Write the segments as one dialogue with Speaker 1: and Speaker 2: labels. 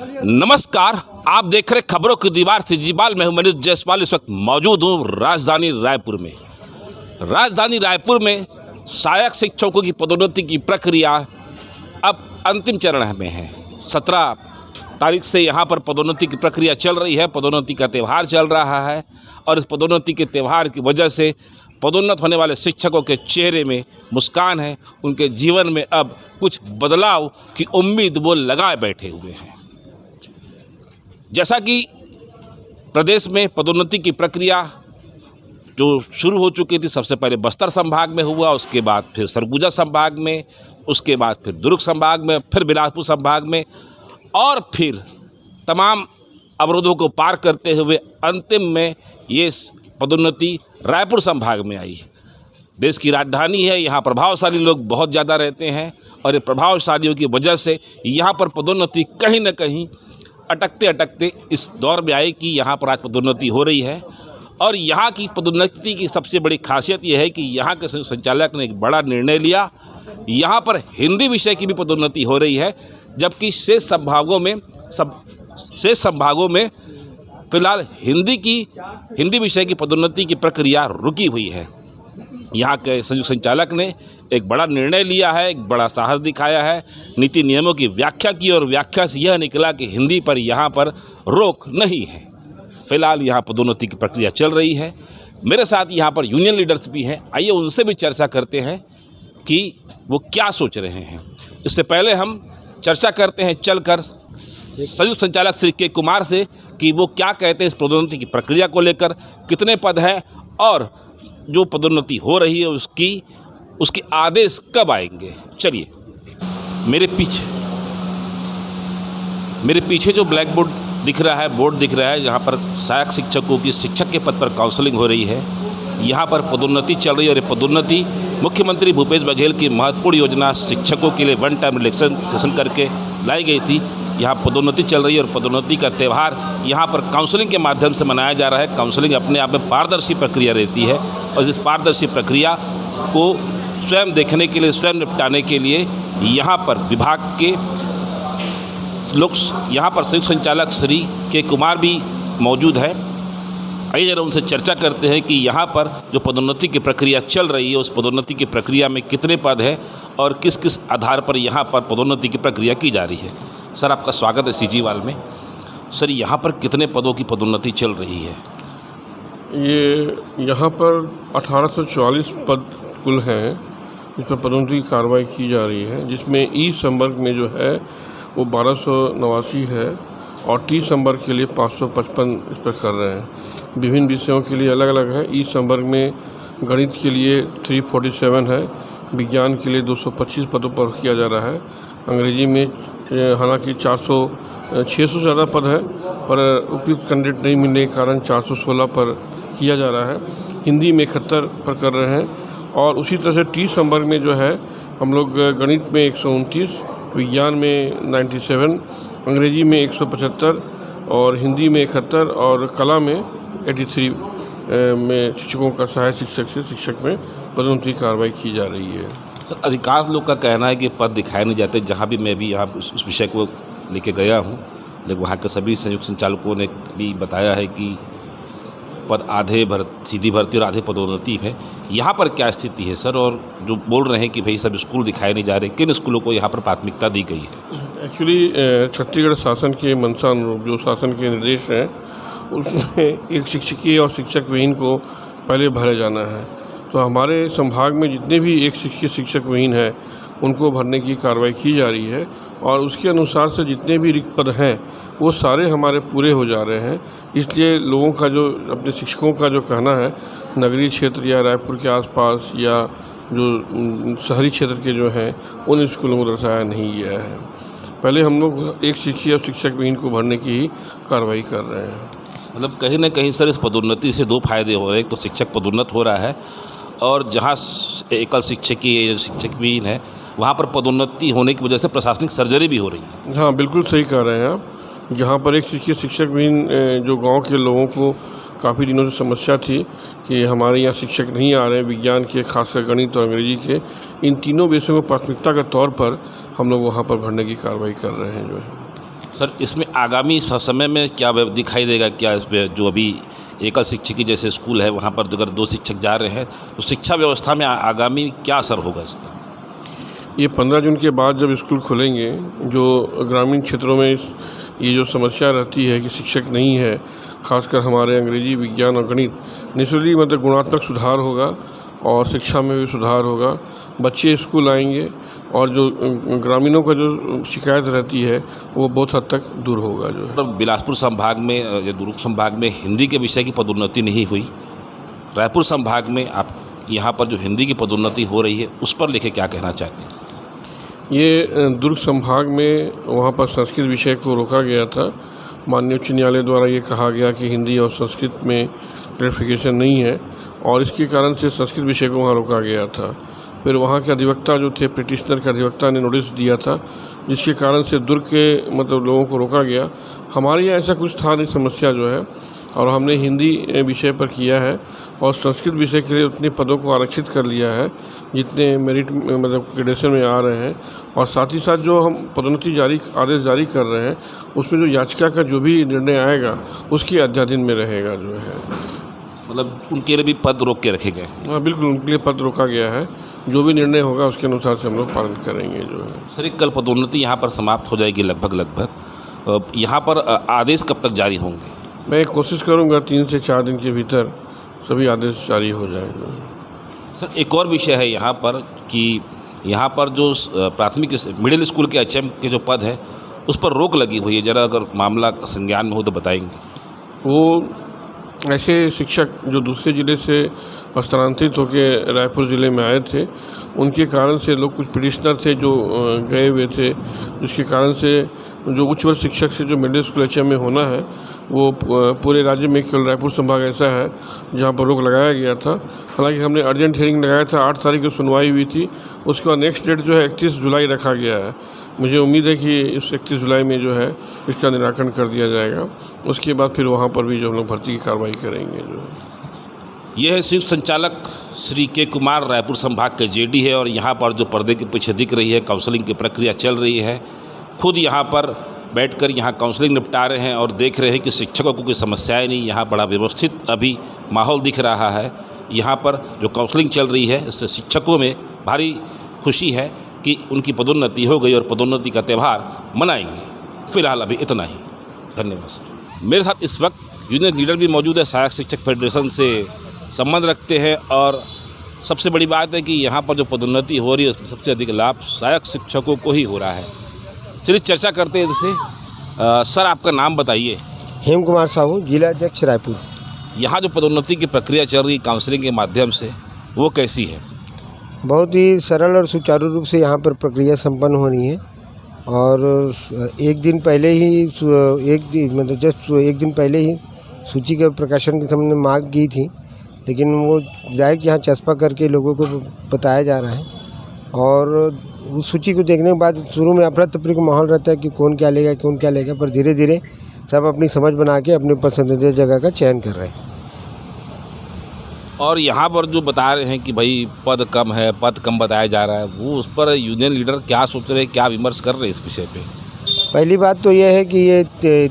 Speaker 1: नमस्कार, आप देख रहे खबरों की दीवार से जीवाल। मैं हूं मनीष जायसवाल। इस वक्त मौजूद हूं राजधानी रायपुर में। राजधानी रायपुर में सहायक शिक्षकों की पदोन्नति की प्रक्रिया अब अंतिम चरण में है। 17 तारीख से यहां पर पदोन्नति की प्रक्रिया चल रही है। पदोन्नति का त्यौहार चल रहा है और इस पदोन्नति के त्यौहार की वजह से पदोन्नत होने वाले शिक्षकों के चेहरे में मुस्कान है। उनके जीवन में अब कुछ बदलाव की उम्मीद वो लगाए बैठे हुए हैं। जैसा कि प्रदेश में पदोन्नति की प्रक्रिया जो शुरू हो चुकी थी, सबसे पहले बस्तर संभाग में हुआ, उसके बाद फिर सरगुजा संभाग में, उसके बाद फिर दुर्ग संभाग में, फिर बिलासपुर संभाग में और फिर तमाम अवरोधों को पार करते हुए अंतिम में ये पदोन्नति रायपुर संभाग में आई। देश की राजधानी है, यहाँ प्रभावशाली लोग बहुत ज़्यादा रहते हैं और ये प्रभावशालियों की वजह से यहाँ पर पदोन्नति कहीं न कहीं अटकते अटकते इस दौर में आई कि यहाँ पर आज पदोन्नति हो रही है। और यहाँ की पदोन्नति की सबसे बड़ी खासियत यह है कि यहाँ के संचालक ने एक बड़ा निर्णय लिया। यहाँ पर हिंदी विषय की भी पदोन्नति हो रही है, जबकि शेष संभागों में फिलहाल हिंदी विषय की पदोन्नति की प्रक्रिया रुकी हुई है। यहाँ के संयुक्त संचालक ने एक बड़ा निर्णय लिया है, एक बड़ा साहस दिखाया है, नीति नियमों की व्याख्या की और व्याख्या से यह निकला कि हिंदी पर यहाँ पर रोक नहीं है। फिलहाल यहाँ पदोन्नति की प्रक्रिया चल रही है। मेरे साथ यहाँ पर यूनियन लीडर्स भी हैं, आइए उनसे भी चर्चा करते हैं कि वो क्या सोच रहे हैं। इससे पहले हम चर्चा करते हैं चलकर संयुक्त संचालक श्री के कुमार से कि वो क्या कहते हैं इस पदोन्नति की प्रक्रिया को लेकर, कितने पद हैं और जो पदोन्नति हो रही है उसके आदेश कब आएंगे। चलिए, मेरे पीछे जो ब्लैक बोर्ड दिख रहा है, यहाँ पर सहायक शिक्षकों की शिक्षक के पद पर काउंसलिंग हो रही है। यहाँ पर पदोन्नति चल रही है और ये पदोन्नति मुख्यमंत्री भूपेश बघेल की महत्वपूर्ण योजना शिक्षकों के लिए वन टाइम रिलैक्सेशन करके लाई गई थी। यहाँ पदोन्नति चल रही है और पदोन्नति का त्यौहार यहाँ पर काउंसलिंग के माध्यम से मनाया जा रहा है। काउंसलिंग अपने आप में पारदर्शी प्रक्रिया रहती है और इस पारदर्शी प्रक्रिया को स्वयं देखने के लिए, स्वयं निपटाने के लिए यहाँ पर विभाग के लोग, यहाँ पर संयुक्त संचालक श्री के कुमार भी मौजूद है। आइए जरा उनसे चर्चा करते हैं कि यहाँ पर जो पदोन्नति की प्रक्रिया चल रही है उस पदोन्नति की प्रक्रिया में कितने पद हैं और किस किस आधार पर यहाँ पर पदोन्नति की प्रक्रिया की जा रही है। सर, आपका स्वागत है सीजीवाल में। सर, यहाँ पर कितने पदों की पदोन्नति चल रही है?
Speaker 2: ये यहाँ पर 1844 पद कुल हैं जिस पर पदोन्नति की कार्रवाई की जा रही है, जिसमें ई संवर्ग में जो है वो 1289 है और टी संवर्ग के लिए 555 इस पर कर रहे हैं। विभिन्न विषयों के लिए अलग अलग है। ई संवर्ग में गणित के लिए 347 है, विज्ञान के लिए 225 पदों पर किया जा रहा है। अंग्रेजी में हालांकि 600 से ज़्यादा पद है, पर उपयुक्त कैंडिडेट नहीं मिलने के कारण 416 पर किया जा रहा है। हिंदी में 71 पर कर रहे हैं और उसी तरह से टी संवर्ग में जो है हम लोग गणित में 129, विज्ञान में 97, अंग्रेजी में 175 और हिंदी में 71 और कला में 83 में शिक्षकों का सहायक शिक्षक से शिक्षक में पदोन्नति कार्रवाई की जा रही है।
Speaker 1: सर, अधिकांश लोग का कहना है कि पद दिखाए नहीं जाते। जहाँ भी मैं भी यहाँ उस विषय को लेके गया हूँ, लेकिन वहाँ के सभी संयुक्त संचालकों ने भी बताया है कि पद आधे सीधी भर्ती और आधे पदोन्नति है। यहाँ पर क्या स्थिति है सर? और जो बोल रहे हैं कि भाई सब स्कूल दिखाए नहीं जा रहे, किन स्कूलों को यहाँ पर प्राथमिकता दी गई है?
Speaker 2: एक्चुअली छत्तीसगढ़ शासन के मंशा अनुरूप जो शासन के निर्देश हैं उसमें एक शिक्षकीय और शिक्षक विहीन को पहले भरे जाना है। तो हमारे संभाग में जितने भी एक शिक्षकीय शिक्षक विहीन हैं उनको भरने की कार्रवाई की जा रही है और उसके अनुसार से जितने भी रिक्त पद हैं वो सारे हमारे पूरे हो जा रहे हैं। इसलिए लोगों का जो अपने शिक्षकों का जो कहना है, नगरीय क्षेत्र या रायपुर के आसपास या जो शहरी क्षेत्र के जो हैं उन स्कूलों को दर्शाया नहीं गया है। पहले हम लोग एक शिक्षकीय और शिक्षक विहीन को भरने की ही कार्रवाई कर रहे हैं।
Speaker 1: मतलब कहीं ना कहीं सर इस पदोन्नति से दो फायदे हो रहे हैं। तो शिक्षक पदोन्नत हो रहा है और जहाँ एकल शिक्षकीय शिक्षक विहीन है वहाँ पर पदोन्नति होने की वजह से प्रशासनिक सर्जरी भी हो रही है।
Speaker 2: हाँ, बिल्कुल सही कह रहे हैं आप। जहाँ पर एक शिक्षकीय शिक्षक विहीन जो गांव के लोगों को काफ़ी दिनों से समस्या थी कि हमारे यहाँ शिक्षक नहीं आ रहे, विज्ञान के, खासकर गणित और अंग्रेजी के, इन तीनों विषयों को प्राथमिकता के तौर पर हम लोग वहाँ पर भरने की कार्रवाई कर रहे हैं जो है।
Speaker 1: सर इसमें आगामी समय में क्या दिखाई देगा, क्या इसमें जो अभी एकल शिक्षक की जैसे स्कूल है वहाँ पर अगर 2 शिक्षक जा रहे हैं तो शिक्षा व्यवस्था में आगामी क्या असर होगा इसका?
Speaker 2: ये 15 जून के बाद जब स्कूल खुलेंगे, जो ग्रामीण क्षेत्रों में ये जो समस्या रहती है कि शिक्षक नहीं है, खासकर हमारे अंग्रेजी, विज्ञान और गणित, निःशुल्क मतलब गुणात्मक सुधार होगा और शिक्षा में भी सुधार होगा। बच्चे स्कूल आएंगे और जो ग्रामीणों का जो शिकायत रहती है वो बहुत हद तक दूर होगा। जो है
Speaker 1: बिलासपुर संभाग में या दुर्ग संभाग में हिंदी के विषय की पदोन्नति नहीं हुई, रायपुर संभाग में आप यहाँ पर जो हिंदी की पदोन्नति हो रही है उस पर लेके क्या कहना चाहते हैं?
Speaker 2: ये दुर्ग संभाग में वहाँ पर संस्कृत विषय को रोका गया था। माननीय उच्च न्यायालय द्वारा ये कहा गया कि हिंदी और संस्कृत में क्लैरिफिकेशन नहीं है और इसके कारण से संस्कृत विषय को वहाँ रोका गया था। फिर वहाँ के अधिवक्ता जो थे, पिटिशनर के अधिवक्ता ने नोटिस दिया था, जिसके कारण से दुर्ग के मतलब लोगों को रोका गया। हमारे यहाँ ऐसा कुछ था नहीं समस्या जो है, और हमने हिंदी विषय पर किया है और संस्कृत विषय के लिए उतने पदों को आरक्षित कर लिया है जितने मेरिट मतलब ग्रेडेशन में आ रहे हैं। और साथ ही साथ जो हम पदोन्नति आदेश जारी कर रहे हैं उसमें जो याचिका का जो भी निर्णय आएगा उसके अध्याधीन में रहेगा। जो है
Speaker 1: मतलब उनके लिए भी पद रोक के रखे गए?
Speaker 2: हाँ बिल्कुल, उनके लिए पद रोका गया है। जो भी निर्णय होगा उसके अनुसार से हम लोग पालन करेंगे। जो है
Speaker 1: सर कल पदोन्नति यहाँ पर समाप्त हो जाएगी लगभग, यहाँ पर आदेश कब तक जारी होंगे?
Speaker 2: मैं कोशिश करूंगा 3 से 4 दिन के भीतर सभी आदेश जारी हो जाएंगे।
Speaker 1: सर एक और विषय है यहाँ पर कि यहाँ पर जो प्राथमिक मिडिल स्कूल के HM के जो पद है उस पर रोक लगी हुई है, ज़रा अगर मामला संज्ञान में हो तो बताएंगे।
Speaker 2: वो ऐसे शिक्षक जो दूसरे ज़िले से स्थानांतरित होकर रायपुर ज़िले में आए थे, उनके कारण से लोग कुछ पिटिशनर थे जो गए हुए थे, जिसके कारण से जो उच्च वर्ग शिक्षक से जो मिडिल स्कूल HM में होना है वो पूरे राज्य में केवल रायपुर संभाग ऐसा है जहाँ पर रोक लगाया गया था। हालांकि हमने अर्जेंट हियरिंग लगाया था, 8 तारीख को सुनवाई हुई थी। उसके बाद नेक्स्ट डेट जो है 31 जुलाई रखा गया है। मुझे उम्मीद है कि इस 31 जुलाई में जो है इसका निराकरण कर दिया जाएगा। उसके बाद फिर वहाँ पर भी जो हम लोग भर्ती की कार्रवाई करेंगे। जो है
Speaker 1: यह है संयुक्त संचालक श्री के कुमार, रायपुर संभाग के JD है। और यहाँ पर जो पर्दे के पीछे दिख रही है काउंसलिंग की प्रक्रिया चल रही है, खुद यहाँ पर बैठकर यहाँ काउंसलिंग निपटा रहे हैं और देख रहे हैं कि शिक्षकों को कोई समस्याएं नहीं। यहाँ बड़ा व्यवस्थित अभी माहौल दिख रहा है। यहाँ पर जो काउंसलिंग चल रही है इससे शिक्षकों में भारी खुशी है कि उनकी पदोन्नति हो गई और पदोन्नति का त्यौहार मनाएंगे। फिलहाल अभी इतना ही। धन्यवाद सर। मेरे साथ इस वक्त यूनियन लीडर भी मौजूद है, सहायक शिक्षक फेडरेशन से संबंध रखते हैं। और सबसे बड़ी बात है कि यहाँ पर जो पदोन्नति हो रही है उसमें सबसे अधिक लाभ सहायक शिक्षकों को ही हो रहा है। चलिए चर्चा करते हैं जैसे सर आपका नाम बताइए।
Speaker 3: हेम कुमार साहू, जिला अध्यक्ष रायपुर।
Speaker 1: यहाँ जो पदोन्नति की प्रक्रिया चल रही काउंसलिंग के माध्यम से वो कैसी है?
Speaker 3: बहुत ही सरल और सुचारू रूप से यहाँ पर प्रक्रिया संपन्न हो रही है। और एक दिन पहले ही एक दिन पहले ही सूची के प्रकाशन के समय मांग की थी, लेकिन वो डायरेक्ट यहाँ चस्पा करके लोगों को बताया जा रहा है। और उस सूची को देखने के बाद शुरू में अफरा तफरी का माहौल रहता है कि कौन क्या लेगा, पर धीरे धीरे सब अपनी समझ बना के अपने पसंदीदा जगह का चयन कर रहे हैं।
Speaker 1: और यहाँ पर जो बता रहे हैं कि भाई पद कम है, पद कम बताया जा रहा है, वो उस पर यूनियन लीडर क्या सोच रहे हैं, क्या विमर्श कर रहे हैं इस विषय पे?
Speaker 3: पहली बात तो यह है कि ये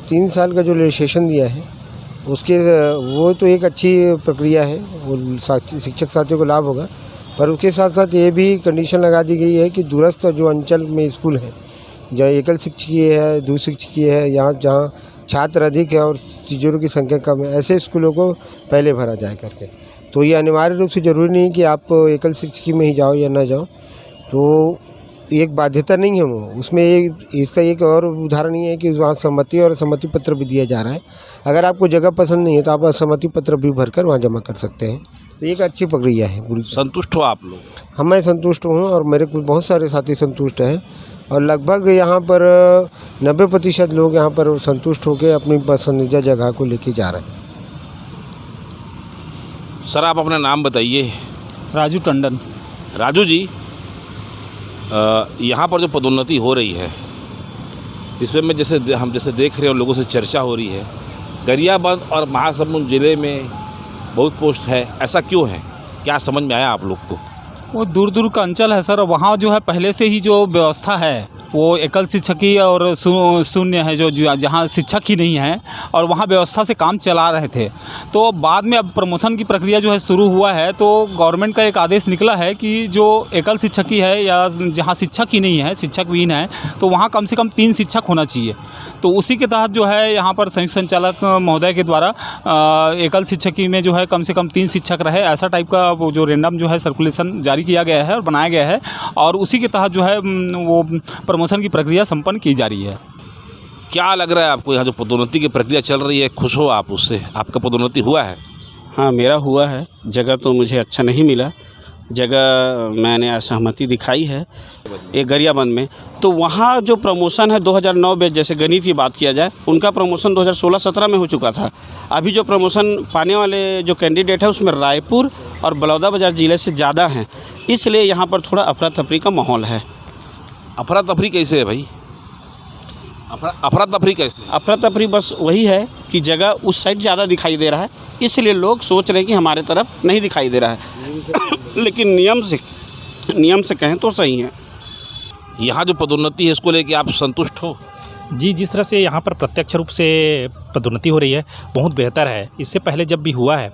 Speaker 3: 3 साल का जो रजिस्ट्रेशन दिया है उसके वो तो एक अच्छी प्रक्रिया है, वो शिक्षक साथियों को लाभ होगा। पर उसके साथ साथ ये भी कंडीशन लगा दी गई है कि दूरस्थ जो अंचल में स्कूल है, जहाँ एकल शिक्षकीय है, द्विशिक्षकीय है, यहाँ जहाँ छात्र अधिक है और टीचरों की संख्या कम है, ऐसे स्कूलों को पहले भरा जाए करके। तो ये अनिवार्य रूप से ज़रूरी नहीं कि आप एकल शिक्षकीय में ही जाओ या ना जाओ, तो एक बाध्यता नहीं है वो। उसमें इसका एक और उदाहरण ये है कि वहाँ सहमति और सहमति पत्र भी दिया जा रहा है। अगर आपको जगह पसंद नहीं है तो आप सहमति पत्र भी भरकर वहाँ जमा कर सकते हैं। तो एक अच्छी प्रक्रिया है। पूरी
Speaker 1: संतुष्ट हो आप लोग?
Speaker 3: हाँ, मैं संतुष्ट हूँ और मेरे कुछ बहुत सारे साथी संतुष्ट हैं और लगभग यहाँ पर 90% लोग यहाँ पर संतुष्ट होकर अपनी पसंदीदा जगह को लेके जा रहे हैं।
Speaker 1: सर आप अपना नाम बताइए।
Speaker 4: राजू टंडन।
Speaker 1: राजू जी, यहाँ पर जो पदोन्नति हो रही है इसमें में हम देख रहे हैं, लोगों से चर्चा हो रही है, गरियाबंद और महासमुंद ज़िले में बहुत पोस्ट है, ऐसा क्यों है? क्या समझ में आया आप लोग को?
Speaker 4: वो दूर दूर का अंचल है सर, वहाँ जो है पहले से ही जो व्यवस्था है वो एकल शिक्षकी और शून्य है जो जहाँ शिक्षक ही नहीं है और वहाँ व्यवस्था से काम चला रहे थे। तो बाद में अब प्रमोशन की प्रक्रिया जो है शुरू हुआ है, तो गवर्नमेंट का एक आदेश निकला है कि जो एकल शिक्षकी है या जहाँ शिक्षक ही नहीं है, शिक्षक विहीन है, तो वहाँ कम से कम 3 शिक्षक होना चाहिए। तो उसी के तहत जो है यहाँ पर संयुक्त संचालक महोदय के द्वारा एकल शिक्षकी में जो है कम से कम 3 शिक्षक रहे, ऐसा टाइप का वो जो रेंडम जो है सर्कुलेशन जारी किया गया है और बनाया गया है, और उसी के तहत जो है वो प्रमोशन की प्रक्रिया संपन्न की जा रही है।
Speaker 1: क्या लग रहा है आपको, यहाँ जो पदोन्नति की प्रक्रिया चल रही है, खुश हो आप उससे? आपका पदोन्नति हुआ है?
Speaker 5: हाँ, मेरा हुआ है। जगह तो मुझे अच्छा नहीं मिला, जगह मैंने असहमति दिखाई है एक गरियाबंद में। तो वहाँ जो प्रमोशन है 2009 बैच, जैसे गणित की बात किया जाए, उनका प्रमोशन 2016-17 में हो चुका था। अभी जो प्रमोशन पाने वाले जो कैंडिडेट है उसमें रायपुर और बलौदाबाजार ज़िले से ज़्यादा हैं, इसलिए यहाँ पर थोड़ा अफरा तफरी का माहौल है।
Speaker 1: अफरा तफरी कैसे है भाई? अफरा तफरी कैसे?
Speaker 5: अफरा तफरी बस वही है कि जगह उस साइड ज़्यादा दिखाई दे रहा है, इसलिए लोग सोच रहे हैं कि हमारे तरफ नहीं दिखाई दे रहा है। लेकिन नियम से कहें तो सही है।
Speaker 1: यहाँ जो पदोन्नति है इसको लेके आप संतुष्ट हो?
Speaker 6: जी, जिस तरह से यहाँ पर प्रत्यक्ष रूप से पदोन्नति हो रही है बहुत बेहतर है। इससे पहले जब भी हुआ है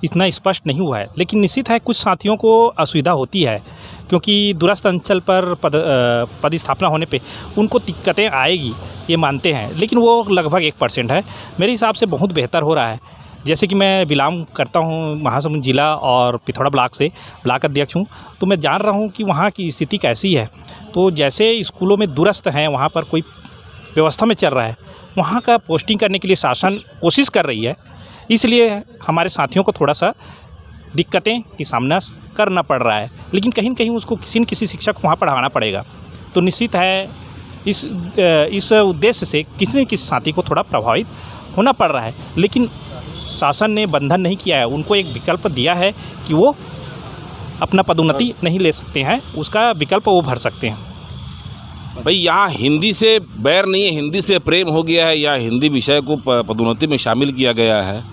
Speaker 6: इतना स्पष्ट नहीं हुआ है, लेकिन निश्चित है कुछ साथियों को असुविधा होती है, क्योंकि दूरस्थ अंचल पर पद स्थापना होने पे उनको दिक्कतें आएगी, ये मानते हैं, लेकिन वो लगभग 1% है। मेरे हिसाब से बहुत बेहतर हो रहा है। जैसे कि मैं बिलोंग करता हूँ महासमुंद जिला और पिथौरा ब्लॉक से, ब्लॉक अध्यक्ष हूँ, तो मैं जान रहा हूँ कि वहाँ की स्थिति कैसी है। तो जैसे स्कूलों में दूरस्थ हैं, वहाँ पर कोई व्यवस्था में चल रहा है, वहाँ का पोस्टिंग करने के लिए शासन कोशिश कर रही है, इसलिए हमारे साथियों को थोड़ा सा दिक्कतें की सामना करना पड़ रहा है, लेकिन कहीं न कहीं उसको किसी न किसी शिक्षक को वहाँ पढ़ाना पड़ेगा। तो निश्चित है इस उद्देश्य से किसी न किसी साथी को थोड़ा प्रभावित होना पड़ रहा है, लेकिन शासन ने बंधन नहीं किया है, उनको एक विकल्प दिया है कि वो अपना पदोन्नति नहीं ले सकते हैं, उसका विकल्प वो भर सकते हैं।
Speaker 1: भाई यहाँ हिंदी से बैर नहीं है, हिंदी से प्रेम हो गया है या हिंदी विषय को पदोन्नति में शामिल किया गया है,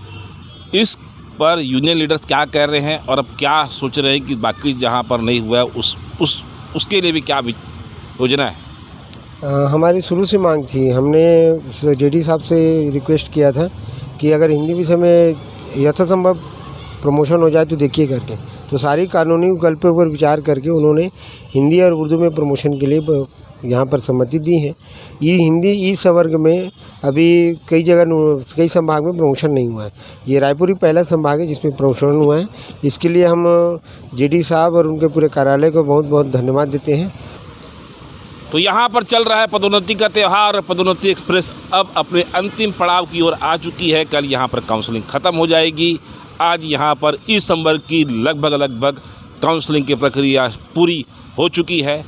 Speaker 1: इस पर यूनियन लीडर्स क्या कह रहे हैं और अब क्या सोच रहे हैं कि बाकी जहाँ पर नहीं हुआ है उसके लिए भी क्या योजना है?
Speaker 3: हमारी शुरू से मांग थी, हमने जेडी साहब से रिक्वेस्ट किया था कि अगर हिंदी विषय में यथासंभव प्रमोशन हो जाए तो देखिए करके, तो सारी कानूनी विकल्पों पर विचार करके उन्होंने हिंदी और उर्दू में प्रमोशन के लिए यहाँ पर सहमति दी है। ये हिंदी इस वर्ग में अभी कई जगह कई संभाग में प्रमोशन नहीं हुआ है, ये रायपुर ही पहला संभाग है जिसमें प्रमोशन हुआ है। इसके लिए हम जेडी साहब और उनके पूरे कार्यालय को बहुत बहुत धन्यवाद देते हैं।
Speaker 1: तो यहाँ पर चल रहा है पदोन्नति का त्यौहार। पदोन्नति एक्सप्रेस अब अपने अंतिम पड़ाव की ओर आ चुकी है। कल यहाँ पर काउंसलिंग ख़त्म हो जाएगी। आज यहाँ पर इस संवर्ग की लगभग काउंसलिंग की प्रक्रिया पूरी हो चुकी है।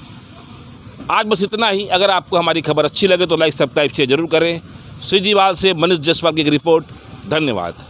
Speaker 1: आज बस इतना ही। अगर आपको हमारी खबर अच्छी लगे तो लाइक सब्सक्राइब शेयर जरूर करें। सिजीवाल से मनीष जसवाल की एक रिपोर्ट। धन्यवाद।